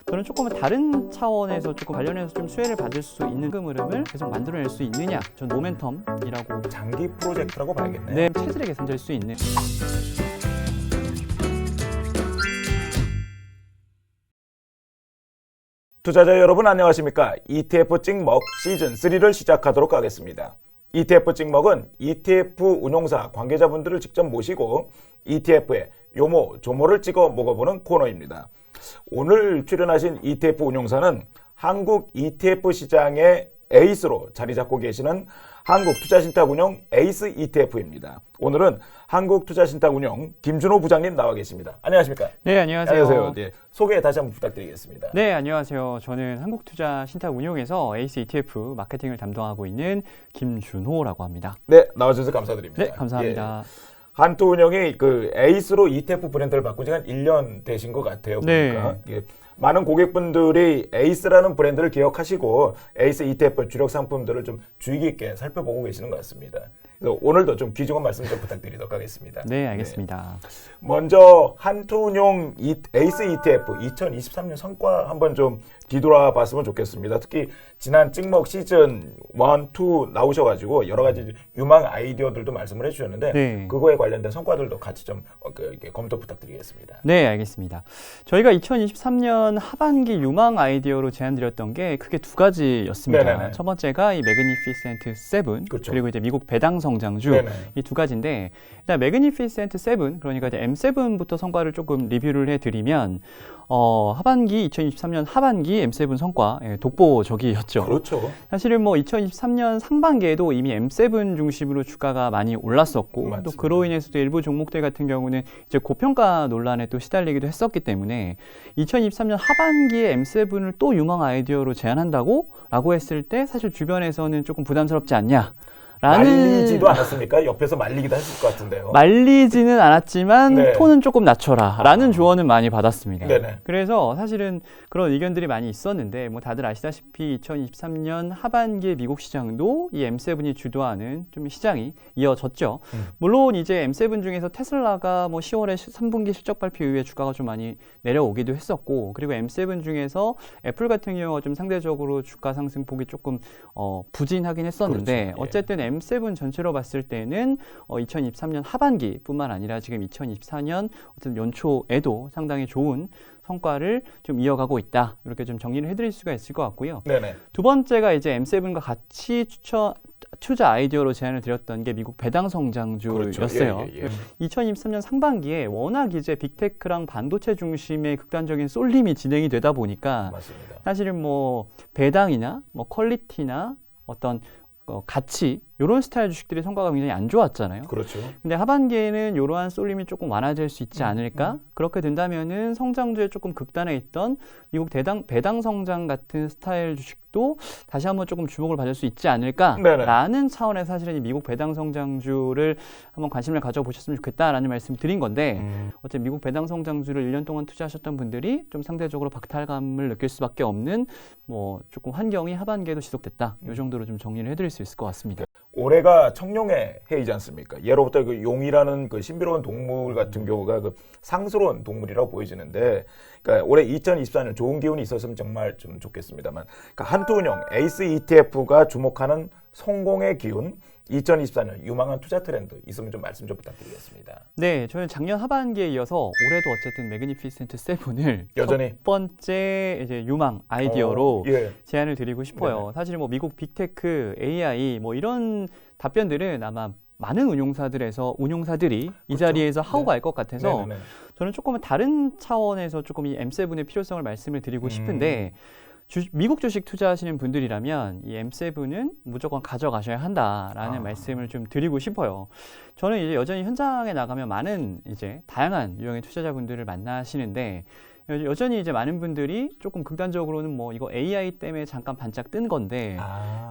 저는 조금은 다른 차원에서 조금 관련해서 좀 수혜를 받을 수 있는 흐름을 계속 만들어낼 수 있느냐, 전 모멘텀이라고. 장기 프로젝트라고 봐야겠네요. 네, 체질의 개선될 수 있는. 투자자 여러분 안녕하십니까? ETF 찍먹 시즌 3를 시작하도록 하겠습니다. ETF 찍먹은 ETF 운용사 관계자분들을 직접 모시고 ETF의 요모, 조모를 찍어 먹어보는 코너입니다. 오늘 출연하신 ETF 운용사는 한국 ETF 시장의 에이스로 자리 잡고 계시는 한국투자신탁운용 에이스 ETF입니다. 오늘은 한국투자신탁운용 김준호 부장님 나와 계십니다. 안녕하십니까? 네, 안녕하세요. 안녕하세요. 네, 소개 다시 한번 부탁드리겠습니다. 네, 안녕하세요. 저는 한국투자신탁운용에서 에이스 ETF 마케팅을 담당하고 있는 김준호라고 합니다. 네, 나와주셔서 감사드립니다. 네, 감사합니다. 예. 한투운용이 그 에이스로 ETF 브랜드를 바꾼 지가 한 1년 되신 것 같아요. 보니까. 네. 예. 많은 고객분들이 에이스라는 브랜드를 기억하시고 에이스 ETF 주력 상품들을 좀 주의 깊게 살펴보고 계시는 것 같습니다. 그래서 오늘도 좀 귀중한 말씀 좀 부탁드리도록 하겠습니다. 네, 알겠습니다. 먼저 한투운용 에이스 ETF 2023년 성과 한번 좀 뒤돌아 봤으면 좋겠습니다. 특히 지난 찍먹 시즌 1, 2 나오셔가지고 여러 가지 유망 아이디어들도 말씀을 해주셨는데 네. 그거에 관련된 성과들도 같이 좀 검토 부탁드리겠습니다. 네, 알겠습니다. 저희가 2023년 하반기 유망 아이디어로 제안드렸던 게 크게 두 가지였습니다. 네네네. 첫 번째가 이 매그니피센트 7, 그렇죠. 그리고 이제 미국 배당 성장주, 네네. 이 두 가지인데, 일단 매그니피센트 7, 그러니까 이제 M7부터 성과를 조금 리뷰를 해드리면, 하반기 2023년 하반기 M7 성과 독보적이었죠. 그렇죠. 사실은 뭐 2023년 상반기에도 이미 M7 중심으로 주가가 많이 올랐었고, 맞습니다. 또 그로 인해서도 일부 종목들 같은 경우는 이제 고평가 논란에 또 시달리기도 했었기 때문에 2023년 하반기에 M7을 또 유망 아이디어로 제안한다고 라고 했을 때 사실 주변에서는 조금 부담스럽지 않냐. 말리지도 않았습니까? 옆에서 말리기도 했을 것 같은데요. 말리지는 않았지만 네. 톤은 조금 낮춰라 라는 조언은 많이 받았습니다. 네네. 그래서 사실은 그런 의견들이 많이 있었는데 뭐 다들 아시다시피 2023년 하반기에 미국 시장도 이 M7이 주도하는 좀 시장이 이어졌죠. 물론 이제 M7 중에서 테슬라가 뭐 10월에 3분기 실적 발표 이후에 주가가 좀 많이 내려오기도 했었고, 그리고 M7 중에서 애플 같은 경우가 좀 상대적으로 주가 상승폭이 조금 부진하긴 했었는데, 그렇죠. 예. 어쨌든 M7 전체로 봤을 때는 2023년 하반기뿐만 아니라 지금 2024년 어쨌든 연초에도 상당히 좋은 성과를 좀 이어가고 있다. 이렇게 좀 정리를 해드릴 수가 있을 것 같고요. 네네. 두 번째가 이제 M7과 같이 투자 아이디어로 제안을 드렸던 게 미국 배당 성장주였어요. 그렇죠. 예. 2023년 상반기에 워낙 이제 빅테크랑 반도체 중심의 극단적인 쏠림이 진행이 되다 보니까 맞습니다. 사실은 뭐 배당이나 뭐 퀄리티나 어떤 가치 이런 스타일 주식들이 성과가 굉장히 안 좋았잖아요. 그렇죠. 근데 하반기에는 이러한 쏠림이 조금 완화될 수 있지 않을까? 그렇게 된다면은 성장주에 조금 극단에 있던 미국 배당 성장 같은 스타일 주식도 다시 한번 조금 주목을 받을 수 있지 않을까라는 차원에서 사실은 이 미국 배당 성장주를 한번 관심을 가져보셨으면 좋겠다라는 말씀 드린 건데, 어쨌든 미국 배당 성장주를 1년 동안 투자하셨던 분들이 좀 상대적으로 박탈감을 느낄 수밖에 없는 뭐 조금 환경이 하반기에도 지속됐다. 이 정도로 좀 정리를 해드릴 수 있을 것 같습니다. 올해가 청룡의 해이지 않습니까? 예로부터 그 용이라는 그 신비로운 동물 같은 경우가 그 상스러운 동물이라고 보여지는데, 그러니까 올해 2024년 좋은 기운이 있었으면 정말 좀 좋겠습니다만, 그러니까 한투운용 에이스 ETF가 주목하는 성공의 기운, 2024년 유망한 투자 트렌드 있으면 좀 말씀 좀 부탁드리겠습니다. 네, 저는 작년 하반기에 이어서 올해도 어쨌든 매그니피센트 7을 여전히 첫 번째 이제 유망 아이디어로 예. 제안을 드리고 싶어요. 네네. 사실 뭐 미국 빅테크, AI 뭐 이런 답변들은 아마 많은 운용사들이 이 자리에서 하고 갈 것 같아서 네네네. 저는 조금은 다른 차원에서 조금 이 M7의 필요성을 말씀을 드리고 싶은데, 미국 주식 투자하시는 분들이라면 이 M7은 무조건 가져가셔야 한다라는 말씀을 좀 드리고 싶어요. 저는 이제 여전히 현장에 나가면 많은 이제 다양한 유형의 투자자분들을 만나시는데, 여전히 이제 많은 분들이 조금 극단적으로는 뭐 이거 AI 때문에 잠깐 반짝 뜬 건데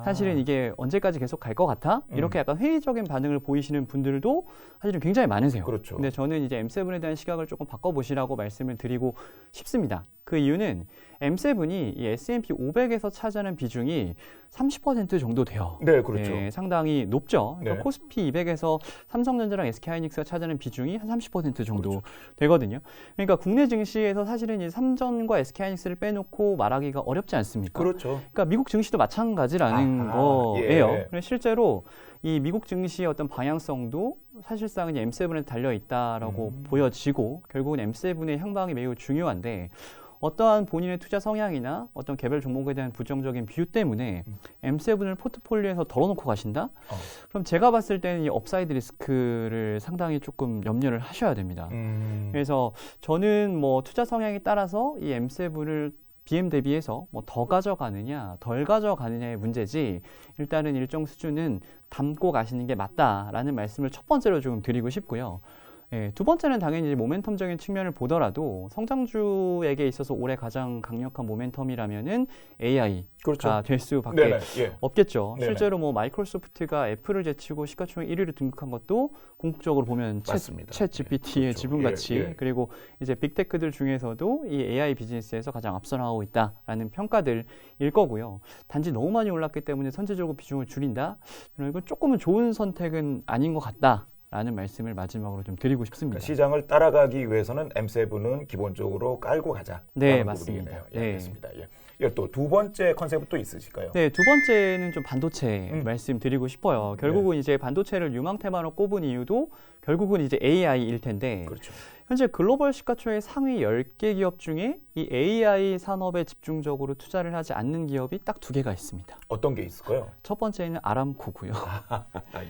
사실은 이게 언제까지 계속 갈 것 같아? 이렇게 약간 회의적인 반응을 보이시는 분들도 사실은 굉장히 많으세요. 그렇죠. 근데 저는 이제 M7에 대한 시각을 조금 바꿔보시라고 말씀을 드리고 싶습니다. 그 이유는 M7이 이 S&P 500에서 차지하는 비중이 30% 정도 돼요. 네, 그렇죠. 네, 상당히 높죠. 그러니까 네. 코스피 200에서 삼성전자랑 SK하이닉스가 차지하는 비중이 한 30% 정도 그렇죠. 되거든요. 그러니까 국내 증시에서 사실은 이 삼전과 SK하이닉스를 빼놓고 말하기가 어렵지 않습니까? 그렇죠. 그러니까 미국 증시도 마찬가지라는 아하, 거예요. 예. 그래서 실제로 이 미국 증시의 어떤 방향성도 사실상은 M7에 달려 있다라고 보여지고 결국은 M7의 향방이 매우 중요한데 어떠한 본인의 투자 성향이나 어떤 개별 종목에 대한 부정적인 비유 때문에 M7을 포트폴리오에서 덜어놓고 가신다? 그럼 제가 봤을 때는 이 업사이드 리스크를 상당히 조금 염려를 하셔야 됩니다. 그래서 저는 뭐 투자 성향에 따라서 이 M7을 BM 대비해서 뭐 더 가져가느냐 덜 가져가느냐의 문제지 일단은 일정 수준은 담고 가시는 게 맞다라는 말씀을 첫 번째로 좀 드리고 싶고요. 예, 두 번째는 당연히 이제 모멘텀적인 측면을 보더라도 성장주에게 있어서 올해 가장 강력한 모멘텀이라면은 AI가 그렇죠. 될 수밖에 네네. 예. 없겠죠. 네네. 실제로 뭐 마이크로소프트가 애플을 제치고 시가총액 1위를 등극한 것도 궁극적으로 보면 맞습니다. 챗 GPT의 그렇죠. 지분가치 예, 예. 그리고 이제 빅테크들 중에서도 이 AI 비즈니스에서 가장 앞서 나가고 있다라는 평가들일 거고요. 단지 너무 많이 올랐기 때문에 선제적으로 비중을 줄인다. 이건 조금은 좋은 선택은 아닌 것 같다. 라는 말씀을 마지막으로 좀 드리고 싶습니다. 그러니까 시장을 따라가기 위해서는 M7은 기본적으로 깔고 가자. 네, 맞습니다. 예, 네. 알겠습니다. 예. 또 두 번째 컨셉은 또 있으실까요? 네, 두 번째는 좀 반도체 말씀드리고 싶어요. 결국은 네. 이제 반도체를 유망 테마로 꼽은 이유도 결국은 이제 AI일 텐데 그렇죠. 현재 글로벌 시가총액 상위 10개 기업 중에 이 AI 산업에 집중적으로 투자를 하지 않는 기업이 딱 두 개가 있습니다. 어떤 게 있을까요? 첫 번째는 아람코고요.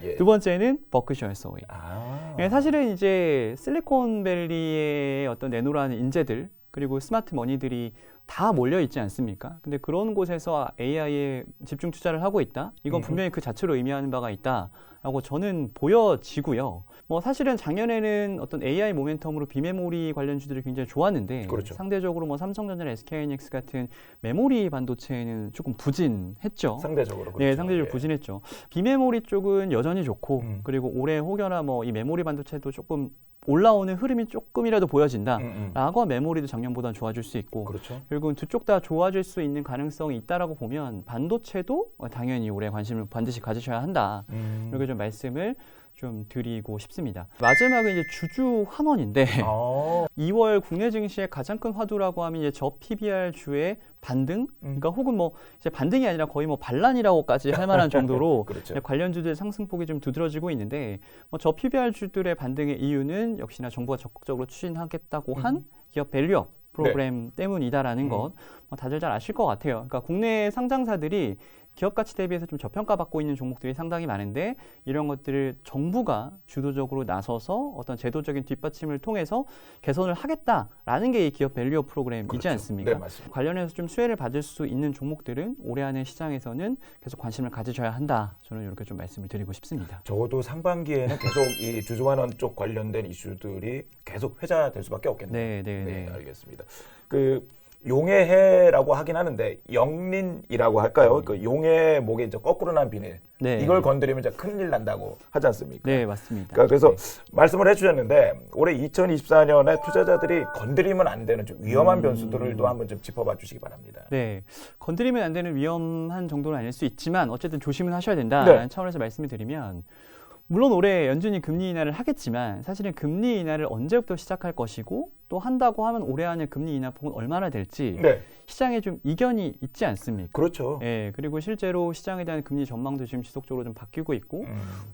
예. 두 번째는 버크셔 해서웨이. 아. 네, 사실은 이제 실리콘밸리의 어떤 내노라는 인재들 그리고 스마트 머니들이 다 몰려 있지 않습니까? 근데 그런 곳에서 AI에 집중 투자를 하고 있다. 이건 분명히 그 자체로 의미하는 바가 있다라고 저는 보여지고요. 뭐 사실은 작년에는 어떤 AI 모멘텀으로 비메모리 관련주들이 굉장히 좋았는데 그렇죠. 상대적으로 뭐 삼성전자나 SK하이닉스 같은 메모리 반도체는 조금 부진했죠. 상대적으로 그렇죠. 네, 상대적으로 예. 부진했죠. 비메모리 쪽은 여전히 좋고 그리고 올해 혹여나 뭐 이 메모리 반도체도 조금 올라오는 흐름이 조금이라도 보여진다라고 메모리도 작년보다 좋아질 수 있고 그렇죠. 결국은 두 쪽 다 좋아질 수 있는 가능성이 있다라고 보면 반도체도 당연히 올해 관심을 반드시 가지셔야 한다. 이렇게 좀 말씀을 좀 드리고 싶습니다. 마지막은 이제 주주 환원인데 아. 2월 국내 증시의 가장 큰 화두라고 하면 이제 저 PBR 주의 반등, 그러니까 혹은 뭐 이제 반등이 아니라 거의 뭐 반란이라고까지 할 만한 정도로 그렇죠. 관련주들 상승폭이 좀 두드러지고 있는데 저 PBR 주들의 반등의 이유는 역시나 정부가 적극적으로 추진하겠다고 한 기업 밸류업 프로그램 때문이다라는 것 다들 잘 아실 것 같아요. 그러니까 국내 상장사들이 기업 가치 대비해서 좀 저평가받고 있는 종목들이 상당히 많은데 이런 것들을 정부가 주도적으로 나서서 어떤 제도적인 뒷받침을 통해서 개선을 하겠다라는 게 이 기업 밸류업 프로그램이지 그렇죠. 않습니까? 네, 맞습니다. 관련해서 좀 수혜를 받을 수 있는 종목들은 올해 안에 시장에서는 계속 관심을 가지셔야 한다. 저는 이렇게 좀 말씀을 드리고 싶습니다. 적어도 상반기에는 계속 이 주주환원 쪽 관련된 이슈들이 계속 회자될 수밖에 없겠네요. 네. 알겠습니다. 그 용해해라고 하긴 하는데 영린이라고 할까요? 그 용해 목에 이제 거꾸로 난 비닐 네. 이걸 건드리면 이제 큰일 난다고 하지 않습니까? 네, 맞습니다. 그러니까 그래서 네. 말씀을 해주셨는데 올해 2024년에 투자자들이 건드리면 안 되는 좀 위험한 변수들도 한번 좀 짚어봐 주시기 바랍니다. 네, 건드리면 안 되는 위험한 정도는 아닐 수 있지만 어쨌든 조심은 하셔야 된다라는 차원에서 말씀을 드리면 물론 올해 연준이 금리 인하를 하겠지만 사실은 금리 인하를 언제부터 시작할 것이고 또 한다고 하면 올해 안에 금리 인하폭은 얼마나 될지 네, 시장에 좀 이견이 있지 않습니까? 그렇죠. 예, 그리고 실제로 시장에 대한 금리 전망도 지금 지속적으로 좀 바뀌고 있고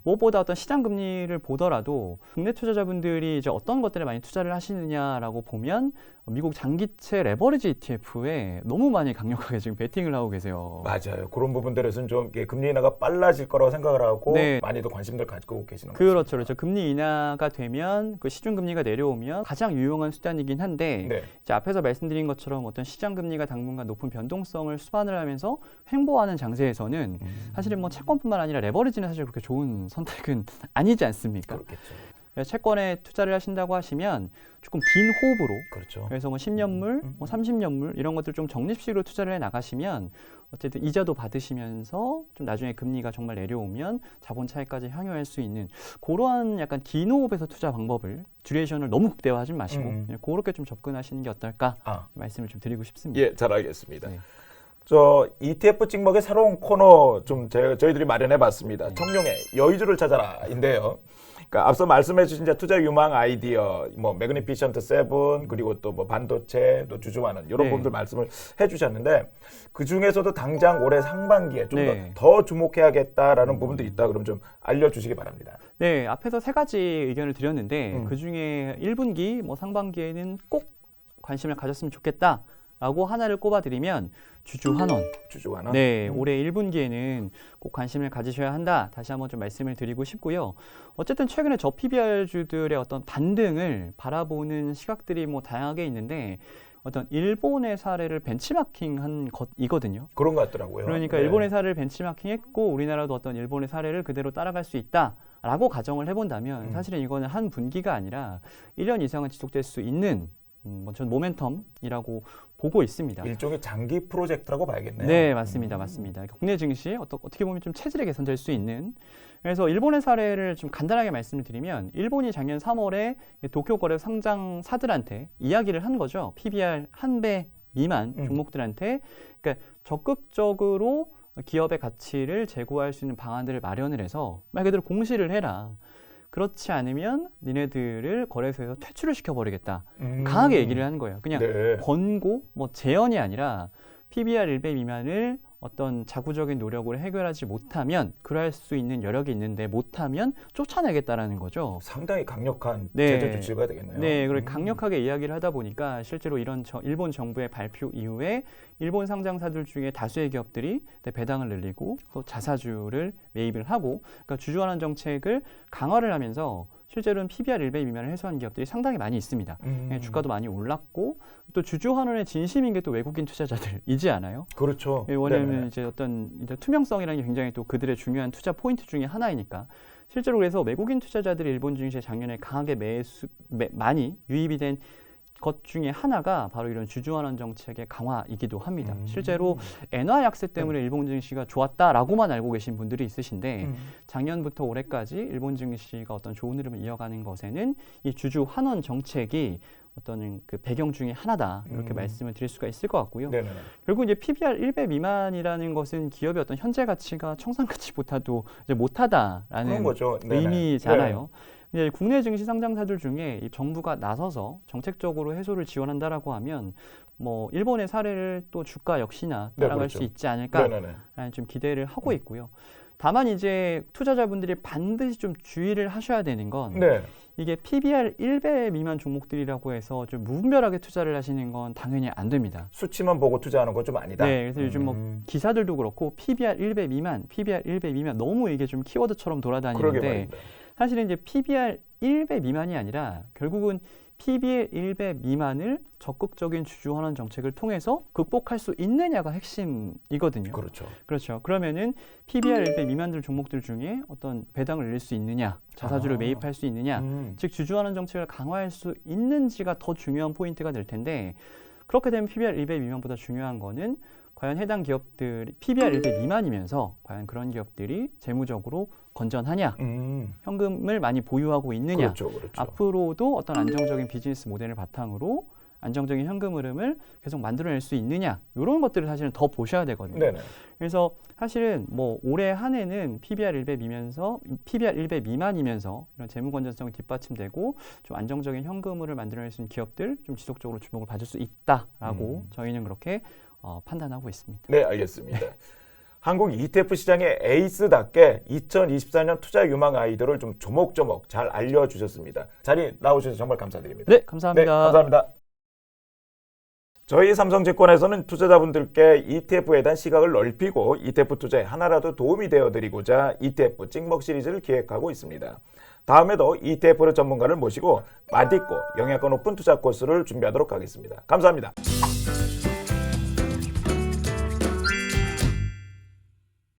무엇보다 어떤 시장 금리를 보더라도 국내 투자자분들이 이제 어떤 것들에 많이 투자를 하시느냐라고 보면 미국 장기채 레버리지 ETF에 너무 많이 강력하게 지금 베팅을 하고 계세요. 맞아요. 그런 부분들에서는 좀 이게 금리 인하가 빨라질 거라고 생각을 하고 네. 많이도 관심들 가지고 계시는 것 그렇죠, 같습니다. 그렇죠. 금리 인하가 되면 그 시중 금리가 내려오면 가장 유용한 수단이긴 한데 네. 이제 앞에서 말씀드린 것처럼 어떤 시장 금리가 당분간 높은 변동성을 수반을 하면서 횡보하는 장세에서는 사실은 뭐 채권뿐만 아니라 레버리지는 사실 그렇게 좋은 선택은 아니지 않습니까? 그렇겠죠. 채권에 투자를 하신다고 하시면 조금 긴 호흡으로 그렇죠. 그래서 뭐 10년물, 뭐 30년물 이런 것들 좀 적립식으로 투자를 해 나가시면 어쨌든 이자도 받으시면서 좀 나중에 금리가 정말 내려오면 자본 차익까지 향유할 수 있는 그러한 약간 긴 호흡에서 투자 방법을 듀레이션을 너무 극대화하지 마시고 그렇게 좀 접근하시는 게 어떨까 말씀을 좀 드리고 싶습니다. 예, 잘 알겠습니다. 네. 저 ETF 찍먹의 새로운 코너 좀 저희들이 마련해 봤습니다. 청룡의 여의주를 찾아라인데요. 그러니까 앞서 말씀해 주신 투자 유망 아이디어, 뭐 매그니피션트 7 그리고 또 뭐 반도체, 또 주주환원 이런 부분들 말씀을 해 주셨는데 그 중에서도 당장 올해 상반기에 좀 더 주목해야겠다라는 부분들이 있다. 그럼 좀 알려 주시기 바랍니다. 네, 앞에서 세 가지 의견을 드렸는데 그 중에 1분기, 뭐 상반기에는 꼭 관심을 가졌으면 좋겠다라고 하나를 꼽아드리면 주주환원. 네, 올해 1분기에는 꼭 관심을 가지셔야 한다. 다시 한번 좀 말씀을 드리고 싶고요. 어쨌든 최근에 저PBR주들의 어떤 반등을 바라보는 시각들이 뭐 다양하게 있는데 어떤 일본의 사례를 벤치마킹한 것이거든요. 그런 것 같더라고요. 그러니까 일본의 사례를 벤치마킹했고 우리나라도 어떤 일본의 사례를 그대로 따라갈 수 있다라고 가정을 해본다면 사실은 이거는 한 분기가 아니라 1년 이상은 지속될 수 있는 전 모멘텀이라고 보고 있습니다. 일종의 장기 프로젝트라고 봐야겠네요. 네, 맞습니다. 국내 증시 어떻게 보면 좀 체질의 개선될 수 있는. 그래서 일본의 사례를 좀 간단하게 말씀을 드리면 일본이 작년 3월에 도쿄 거래 상장사들한테 이야기를 한 거죠. PBR 1배 미만 종목들한테 그러니까 적극적으로 기업의 가치를 제고할 수 있는 방안들을 마련을 해서 말 그대로 공시를 해라. 그렇지 않으면 니네들을 거래소에서 퇴출을 시켜버리겠다. 강하게 얘기를 하는 거예요. 그냥 권고, 뭐 제언이 아니라 PBR 1배 미만을 어떤 자구적인 노력으로 해결하지 못하면 그럴 수 있는 여력이 있는데 못하면 쫓아내겠다라는 거죠. 상당히 강력한 제재 조치가 되겠네요. 네, 그리고 강력하게 이야기를 하다 보니까 실제로 이런 일본 정부의 발표 이후에 일본 상장사들 중에 다수의 기업들이 배당을 늘리고 또 자사주를 매입을 하고 그러니까 주주환원 정책을 강화를 하면서 실제로는 PBR 1배 미만을 해소한 기업들이 상당히 많이 있습니다. 주가도 많이 올랐고 또 주주환원의 진심인 게 또 외국인 투자자들이지 않아요? 그렇죠. 왜냐하면 이제 어떤 투명성이라는 게 굉장히 또 그들의 중요한 투자 포인트 중에 하나이니까 실제로 그래서 외국인 투자자들이 일본 증시에 작년에 강하게 많이 유입이 된 것 중에 하나가 바로 이런 주주환원 정책의 강화이기도 합니다. 실제로 엔화 약세 때문에 일본 증시가 좋았다라고만 알고 계신 분들이 있으신데 작년부터 올해까지 일본 증시가 어떤 좋은 흐름을 이어가는 것에는 이 주주환원 정책이 어떤 그 배경 중에 하나다 이렇게 말씀을 드릴 수가 있을 것 같고요. 결국 이제 PBR 1배 미만이라는 것은 기업의 어떤 현재 가치가 청산 가치보다도 이제 못하다라는 거죠. 의미잖아요. 이제 국내 증시 상장사들 중에 이 정부가 나서서 정책적으로 해소를 지원한다라고 하면 뭐 일본의 사례를 또 주가 역시나 따라갈 수 있지 않을까라는 좀 기대를 하고 있고요. 다만 이제 투자자분들이 반드시 좀 주의를 하셔야 되는 건 이게 PBR 1배 미만 종목들이라고 해서 좀 무분별하게 투자를 하시는 건 당연히 안 됩니다. 수치만 보고 투자하는 건 좀 아니다. 네, 그래서 요즘 뭐 기사들도 그렇고 PBR 1배 미만 너무 이게 좀 키워드처럼 돌아다니는데 사실은 이제 PBR 1배 미만이 아니라 결국은 PBR 1배 미만을 적극적인 주주환원 정책을 통해서 극복할 수 있느냐가 핵심이거든요. 그렇죠. 그러면은 PBR 1배 미만들 종목들 중에 어떤 배당을 늘릴 수 있느냐, 자사주를 매입할 수 있느냐, 즉 주주환원 정책을 강화할 수 있는지가 더 중요한 포인트가 될 텐데 그렇게 되면 PBR 1배 미만보다 중요한 거는 과연 해당 기업들이 PBR 1배 미만이면서 과연 그런 기업들이 재무적으로 건전하냐, 현금을 많이 보유하고 있느냐, 앞으로도 어떤 안정적인 비즈니스 모델을 바탕으로 안정적인 현금 흐름을 계속 만들어낼 수 있느냐 이런 것들을 사실은 더 보셔야 되거든요. 그래서 사실은 뭐 올해 한 해는 PBR 1배 미만이면서 이런 재무 건전성이 뒷받침되고 좀 안정적인 현금을 만들어낼 수 있는 기업들 좀 지속적으로 주목을 받을 수 있다라고 저희는 그렇게 판단하고 있습니다. 네, 알겠습니다. 한국 ETF 시장의 에이스답게 2024년 투자 유망 아이디어를 좀 조목조목 잘 알려주셨습니다. 자리 나오셔서 정말 감사드립니다. 네, 감사합니다. 감사합니다. 저희 삼성증권에서는 투자자분들께 ETF에 대한 시각을 넓히고 ETF 투자에 하나라도 도움이 되어드리고자 ETF 찍먹 시리즈를 기획하고 있습니다. 다음에도 ETF를 전문가를 모시고 맛있고 영양가 높은 투자 코스를 준비하도록 하겠습니다. 감사합니다.